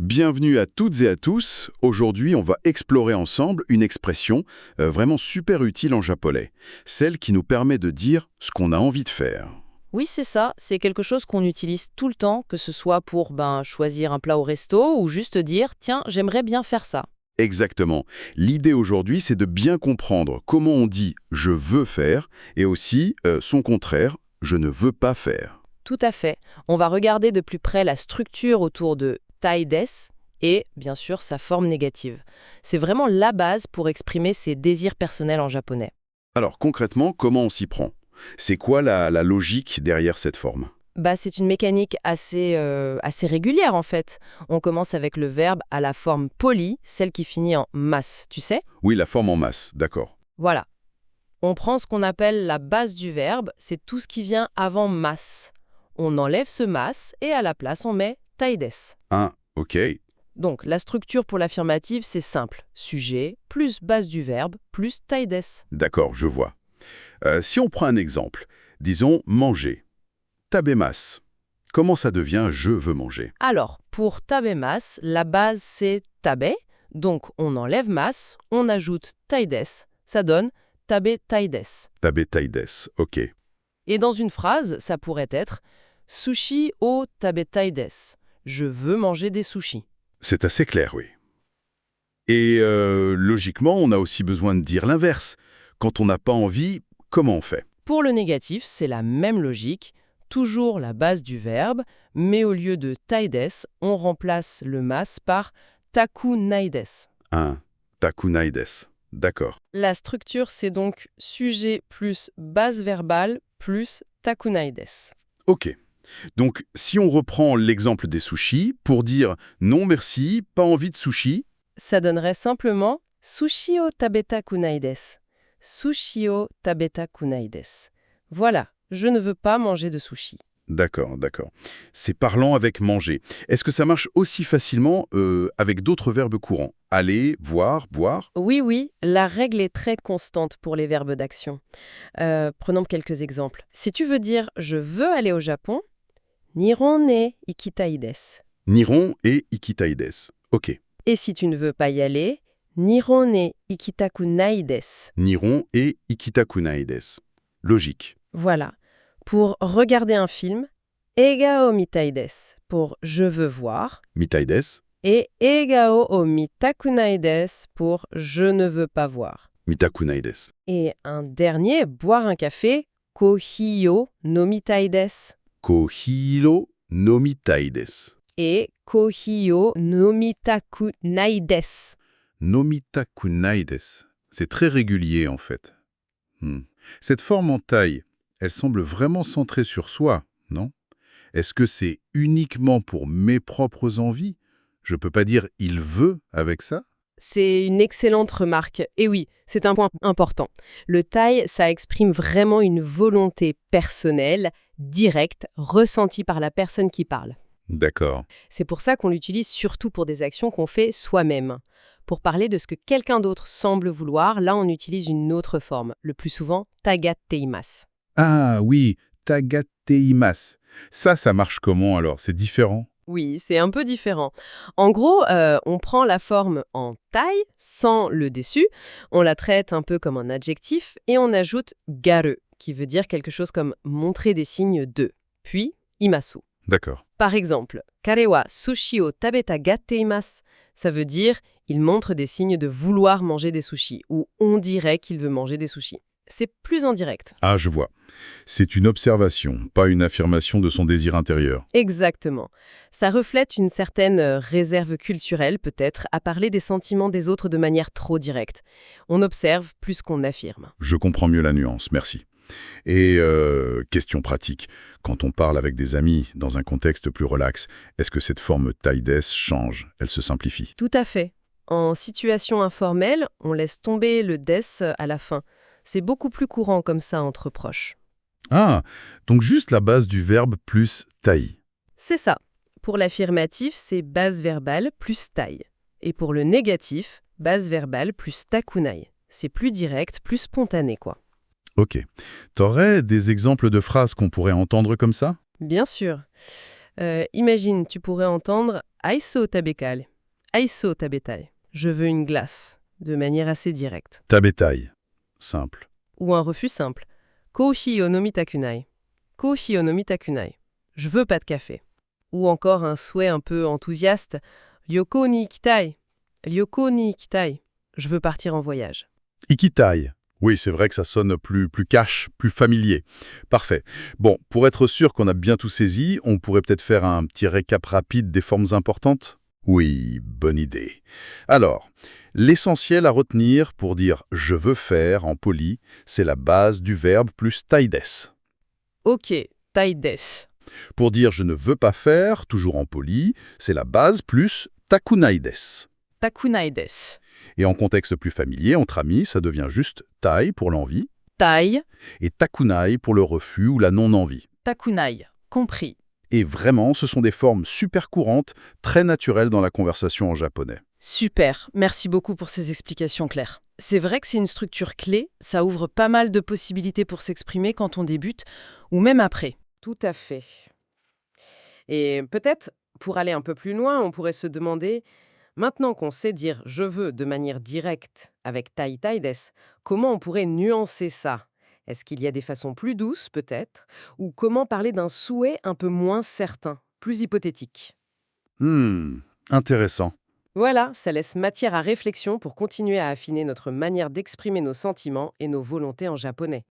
Bienvenue à toutes et à tous. Aujourd'hui, on va explorer ensemble une expression vraiment super utile en japonais, celle qui nous permet de dire ce qu'on a envie de faire. Oui, c'est ça. C'est quelque chose qu'on utilise tout le temps, que ce soit pour choisir un plat au resto ou juste dire «Tiens, j'aimerais bien faire ça». Exactement. L'idée aujourd'hui, c'est de bien comprendre comment on dit «je veux faire» et aussi son contraire «je ne veux pas faire». Tout à fait. On va regarder de plus près la structure autour de tai des et, bien sûr, sa forme négative. C'est vraiment la base pour exprimer ses désirs personnels en japonais. Alors concrètement, comment on s'y prend? C'est quoi la logique derrière cette forme? C'est une mécanique assez régulière en fait. On commence avec le verbe à la forme polie, celle qui finit en mas, tu sais? Oui, la forme en masse, d'accord. Voilà. On prend ce qu'on appelle la base du verbe, c'est tout ce qui vient avant mas. On enlève ce mas et à la place on met tai des. Ok. Donc la structure pour l'affirmative c'est simple. Sujet plus base du verbe plus tai des. D'accord, je vois. Si on prend un exemple, disons manger. Tabemas. Comment ça devient je veux manger? Alors, pour tabemas, la base c'est tabe, donc on enlève mas, on ajoute tai des, ça donne tabe tai des. Tabetaides, ok. Et dans une phrase, ça pourrait être sushi o tabe tai des. Je veux manger des sushis. C'est assez clair, oui. Et logiquement, on a aussi besoin de dire l'inverse. Quand on n'a pas envie, comment on fait? Pour le négatif, c'est la même logique, toujours la base du verbe, mais au lieu de tai des, on remplace le mas par taku nai des. Un takunaides. D'accord. La structure, c'est donc sujet plus base verbale plus takunai des. Ok. Donc, si on reprend l'exemple des sushis, pour dire non merci, pas envie de sushi, Ça donnerait simplement sushi o tabeta kunai des. Sushi o tabeta kunai des. Voilà, je ne veux pas manger de sushi. d'accord, d'accord. C'est parlant avec manger. Est-ce que ça marche aussi facilement avec d'autres verbes courants? Aller, voir, boire? Oui, oui, la règle est très constante pour les verbes d'action. Prenons quelques exemples. Si tu veux dire je veux aller au Japon, Nihon ne ikitai des. Niron et ikitaides. Ok. Et si tu ne veux pas y aller, Nihon ne ikitaku nai des. Niron et ikitakunaides. Logique. Voilà. Pour regarder un film, Egao mitai des. Pour je veux voir. Mitaides. Et Egao o mitakunai des. Pour je ne veux pas voir. Mitakunaides. Et un dernier, boire un café, Kohio no mitai des. Kohiro no mitaides. Et Kohio no mitakunai des. Nomitakunaides. C'est très régulier en fait. Cette forme en taille, elle semble vraiment centrée sur soi, non? Est-ce que c'est uniquement pour mes propres envies? Je peux pas dire «il veut» avec ça? C'est une excellente remarque. Et oui, c'est un point important. Le tai, ça exprime vraiment une volonté personnelle, directe, ressentie par la personne qui parle. D'accord. C'est pour ça qu'on l'utilise surtout pour des actions qu'on fait soi-même. Pour parler de ce que quelqu'un d'autre semble vouloir, là on utilise une autre forme, le plus souvent tagatteimasu. Ah oui, tagateimas. Ça marche comment alors? C'est différent? Oui, c'est un peu différent. En gros, on prend la forme en tai, sans le dessus, on la traite un peu comme un adjectif, et on ajoute garu, qui veut dire quelque chose comme montrer des signes de, puis imasu. D'accord. Par exemple, kare wa sushi o tabeta gatteimasu, ça veut dire il montre des signes de vouloir manger des sushis, ou on dirait qu'il veut manger des sushis. C'est plus indirect. Ah, je vois. C'est une observation, pas une affirmation de son désir intérieur. Exactement. Ça reflète une certaine réserve culturelle, peut-être, à parler des sentiments des autres de manière trop directe. On observe plus qu'on affirme. Je comprends mieux la nuance, merci. Et question pratique, quand on parle avec des amis dans un contexte plus relax, est-ce que cette forme taides change? Elle se simplifie? Tout à fait. En situation informelle, on laisse tomber le des à la fin. C'est beaucoup plus courant comme ça entre proches. Ah, donc juste la base du verbe plus tai. C'est ça. Pour l'affirmatif, c'est base verbale plus tai. Et pour le négatif, base verbale plus takunai. C'est plus direct, plus spontané, quoi. Ok. T'aurais des exemples de phrases qu'on pourrait entendre comme ça? Bien sûr. Imagine, tu pourrais entendre Aiso tabekai. Aiso tabetai. Je veux une glace, de manière assez directe. Tabetai. Simple. Ou un refus simple. Kohi o nomitakunai. Kohi o nomitakunai. Je veux pas de café. Ou encore un souhait un peu enthousiaste. Ryoko ni ikitai. Ryoko ni ikitai. Je veux partir en voyage. Ikitai. Oui, c'est vrai que ça sonne plus cash, plus familier. Parfait. Bon, pour être sûr qu'on a bien tout saisi, on pourrait peut-être faire un petit récap rapide des formes importantes? Oui, bonne idée. Alors, l'essentiel à retenir pour dire « je veux faire » en poli, c'est la base du verbe plus taides. Ok, tai des. Pour dire « je ne veux pas faire », toujours en poli, c'est la base plus takunaides. Takunai des. Et en contexte plus familier, entre amis, ça devient juste tai pour l'envie Tai, et takunai pour le refus ou la non-envie. takunai. Compris. Et vraiment, ce sont des formes super courantes, très naturelles dans la conversation en japonais. Super, merci beaucoup pour ces explications claires. C'est vrai que c'est une structure clé, ça ouvre pas mal de possibilités pour s'exprimer quand on débute, ou même après. Tout à fait. Et peut-être, pour aller un peu plus loin, on pourrait se demander, maintenant qu'on sait dire je veux de manière directe avec tai taides, comment on pourrait nuancer ça? Est-ce qu'il y a des façons plus douces, peut-être? Ou comment parler d'un souhait un peu moins certain, plus hypothétique? Intéressant. Voilà, ça laisse matière à réflexion pour continuer à affiner notre manière d'exprimer nos sentiments et nos volontés en japonais.